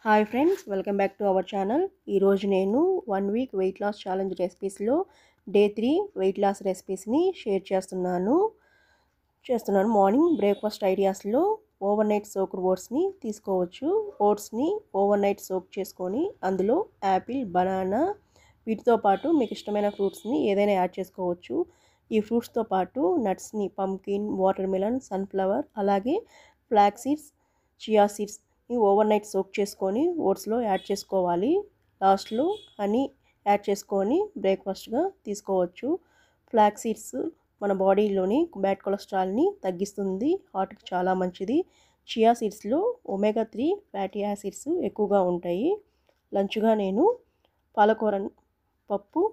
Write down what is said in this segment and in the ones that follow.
Hi friends, welcome back to our channel. ఈరోజు నేను 1 week weight loss challenge రెసిపీస్లో day 3 weight loss రెసిపీస్ని share చేస్తున్నాను. మార్నింగ్ బ్రేక్ఫాస్ట్ ఐడియాస్లో ఓవర్ నైట్ సోక్డ్ ఓట్స్ని తీసుకోవచ్చు. ఓట్స్ని ఓవర్ నైట్ సోక్ చేసుకొని అందులో యాపిల్, బనానా, వీటితో పాటు మీకు ఇష్టమైన ఫ్రూట్స్ని ఏదైనా యాడ్ చేసుకోవచ్చు. ఈ ఫ్రూట్స్తో పాటు నట్స్ని పంకిన్, వాటర్ మిలన్, సన్ఫ్లవర్, అలాగే flax seeds, chia seeds over night soak చేసుకొని ఓట్స్లో యాడ్ చేసుకోవాలి. లాస్ట్లో హనీ యాడ్ చేసుకొని బ్రేక్ఫాస్ట్గా తీసుకోవచ్చు. ఫ్లాక్స్ సీడ్స్ మన బాడీలోని బ్యాడ్ కొలెస్ట్రాల్ని తగ్గిస్తుంది, హార్ట్కి చాలా మంచిది. చియా సీడ్స్లో ఒమేగా 3 ఫ్యాటీ యాసిడ్స్ ఎక్కువగా ఉంటాయి. లంచ్గా నేను పాలకూర పప్పు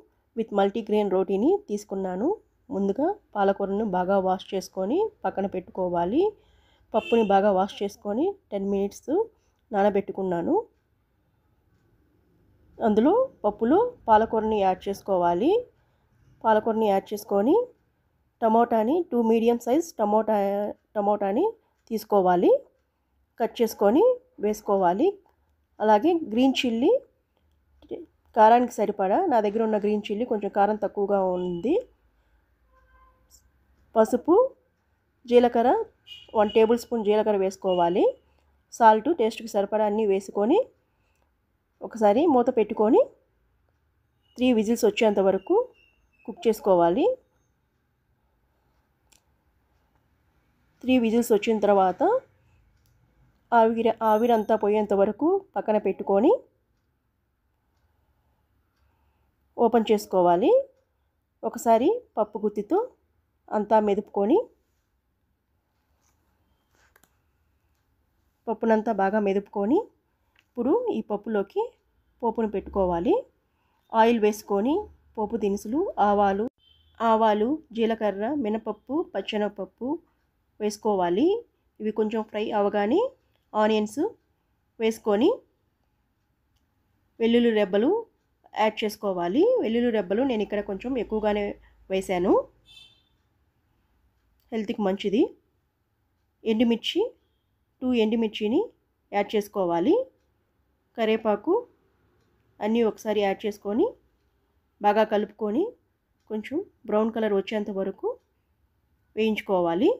విత్ మల్టీగ్రెయిన్ రోటీని తీసుకున్నాను. ముందుగా పాలకూరను బాగా వాష్ చేసుకొని పక్కన పెట్టుకోవాలి. పప్పుని బాగా వాష్ చేసుకొని 10 మినిట్స్ నానబెట్టుకున్నాను. అందులో పప్పులో పాలకూరని యాడ్ చేసుకోవాలి. పాలకూరని యాడ్ చేసుకొని టమోటాని 2 మీడియం సైజ్ టమోటాని తీసుకోవాలి, కట్ చేసుకొని వేసుకోవాలి. అలాగే గ్రీన్ చిల్లీ కారానికి సరిపడా, నా దగ్గర ఉన్న గ్రీన్ చిల్లీ కొంచెం కారం తక్కువగా ఉంది. పసుపు, జీలకర్ర 1 టేబుల్ స్పూన్ జీలకర్ర వేసుకోవాలి. సాల్ట్ టేస్ట్కి సరిపడా అన్నీ వేసుకొని ఒకసారి మూత పెట్టుకొని 3 విజిల్స్ వచ్చేంత వరకు కుక్ చేసుకోవాలి. 3 విజిల్స్ వచ్చిన తర్వాత ఆవిరంతా పోయేంత వరకు పక్కన పెట్టుకొని ఓపెన్ చేసుకోవాలి. ఒకసారి పప్పు గుత్తితో అంతా మెదుపుకొని పప్పునంతా బాగా మెదుపుకొని ఇప్పుడు ఈ పప్పులోకి పోపును పెట్టుకోవాలి. ఆయిల్ వేసుకొని పోపు దినుసులు, ఆవాలు, జీలకర్ర, మినపప్పు, పచ్చెనగపప్పు వేసుకోవాలి. ఇవి కొంచెం ఫ్రై అవగానే ఆనియన్స్ వేసుకొని వెల్లుల్లి రెబ్బలు యాడ్ చేసుకోవాలి. వెల్లుల్లి రెబ్బలు నేను ఇక్కడ కొంచెం ఎక్కువగానే వేశాను, హెల్త్కి మంచిది. ఎండుమిర్చి 2 ఎండుమిర్చిని యాడ్ చేసుకోవాలి. కరివేపాకు అన్నీ ఒకసారి యాడ్ చేసుకొని బాగా కలుపుకొని కొంచెం బ్రౌన్ కలర్ వచ్చేంత వరకు వేయించుకోవాలి.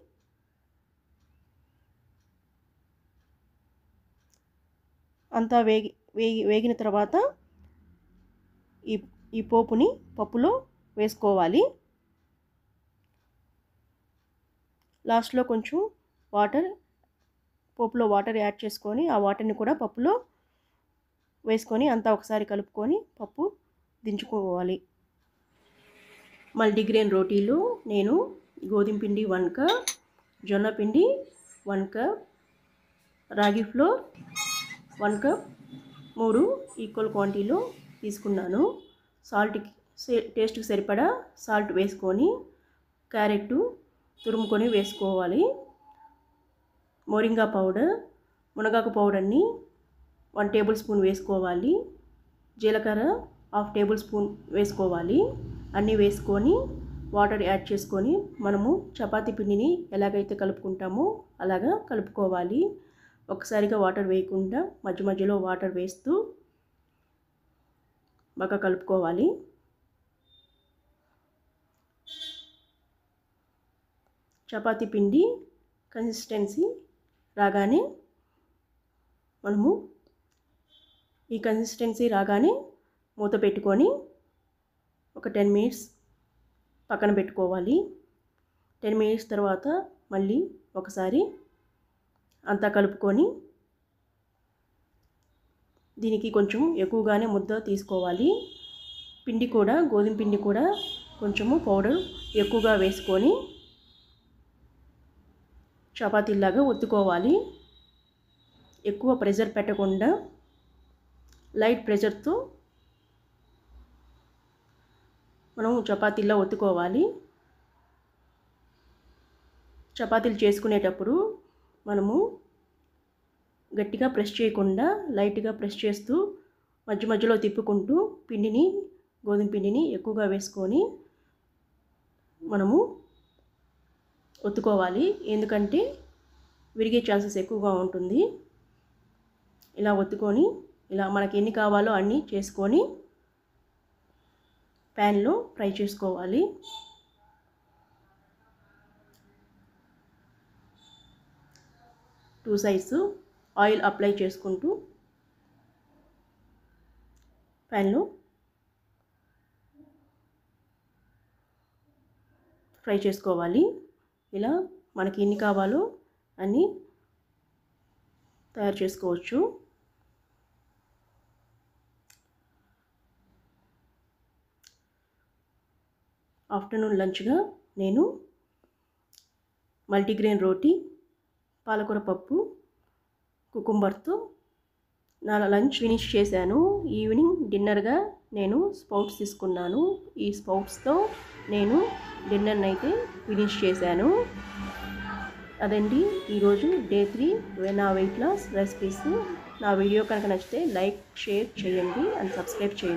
అంతా వేగిన తర్వాత ఈ పోపుని పప్పులో వేసుకోవాలి. లాస్ట్లో కొంచెం పోపులో వాటర్ యాడ్ చేసుకొని ఆ వాటర్ని కూడా పప్పులో వేసుకొని అంతా ఒకసారి కలుపుకొని పప్పు దించుకోవాలి. మల్టీగ్రెయిన్ రోటీలు నేను గోధుమ పిండి 1 కప్, జొన్న పిండి 1 కప్, రాగి ఫ్లోర్ 1 కప్, 3 ఈక్వల్ క్వాంటిటీలో తీసుకున్నాను. సాల్ట్కి టేస్ట్కి సరిపడా సాల్ట్ వేసుకొని క్యారెట్ తురుముకొని వేసుకోవాలి. మోరింగా పౌడర్, మునగాకు పౌడర్ని 1 టేబుల్ స్పూన్ వేసుకోవాలి. జీలకర్ర 1/2 టేబుల్ స్పూన్ వేసుకోవాలి. అన్నీ వేసుకొని వాటర్ యాడ్ చేసుకొని మనము చపాతీ పిండిని ఎలాగైతే కలుపుకుంటామో అలాగా కలుపుకోవాలి. ఒకసారిగా వాటర్ వేయకుండా మధ్య మధ్యలో వాటర్ వేస్తూ బాగా కలుపుకోవాలి. చపాతీ పిండి కన్సిస్టెన్సీ రాగానే మూత పెట్టుకొని ఒక 10 మినిట్స్ పక్కన పెట్టుకోవాలి. 10 మినిట్స్ తర్వాత మళ్ళీ ఒకసారి అంతా కలుపుకొని దీనికి కొంచెం ఎక్కువగానే ముద్ద తీసుకోవాలి. గోధుమ పిండి కూడా కొంచెము పౌడర్ ఎక్కువగా వేసుకొని చపాతీలాగా ఒత్తుకోవాలి. ఎక్కువ ప్రెషర్ పెట్టకుండా లైట్ ప్రెషర్తో మనం చపాతీలా ఒత్తుకోవాలి. చపాతీలు చేసుకునేటప్పుడు మనము గట్టిగా ప్రెస్ చేయకుండా లైట్గా ప్రెస్ చేస్తూ మధ్య మధ్యలో తిప్పుకుంటూ గోధుమ పిండిని ఎక్కువగా వేసుకొని మనము ఒత్తుకోవాలి. ఎందుకంటే విరిగే ఛాన్సెస్ ఎక్కువగా ఉంటుంది. ఇలా ఒత్తుకొని ఇలా మనకి ఎన్ని కావాలో అన్నీ చేసుకొని ప్యాన్లో ఫ్రై చేసుకోవాలి. టూ సైడ్స్ ఆయిల్ అప్లై చేసుకుంటూ ప్యాన్లో ఫ్రై చేసుకోవాలి. ఇలా మనకి ఎన్ని కావాలో అన్నీ తయారు చేసుకోవచ్చు. ఆఫ్టర్నూన్ లంచ్గా నేను మల్టీగ్రెయిన్ రోటీ, పాలకూర పప్పు, కుకుంబర్తో నా లంచ్ ఫినిష్ చేశాను. ఈవినింగ్ డిన్నర్గా నేను స్ప్రౌట్స్ తీసుకున్నాను. ఈ స్ప్రౌట్స్తో నేను డిన్నర్ని అయితే ఫినిష్ చేశాను. అదండి ఈరోజు డే 3 నా వెయిట్ లాస్ రెసిపీస్. నా వీడియో కనుక నచ్చితే లైక్, షేర్ చేయండి అండ్ సబ్స్క్రైబ్ చేయండి.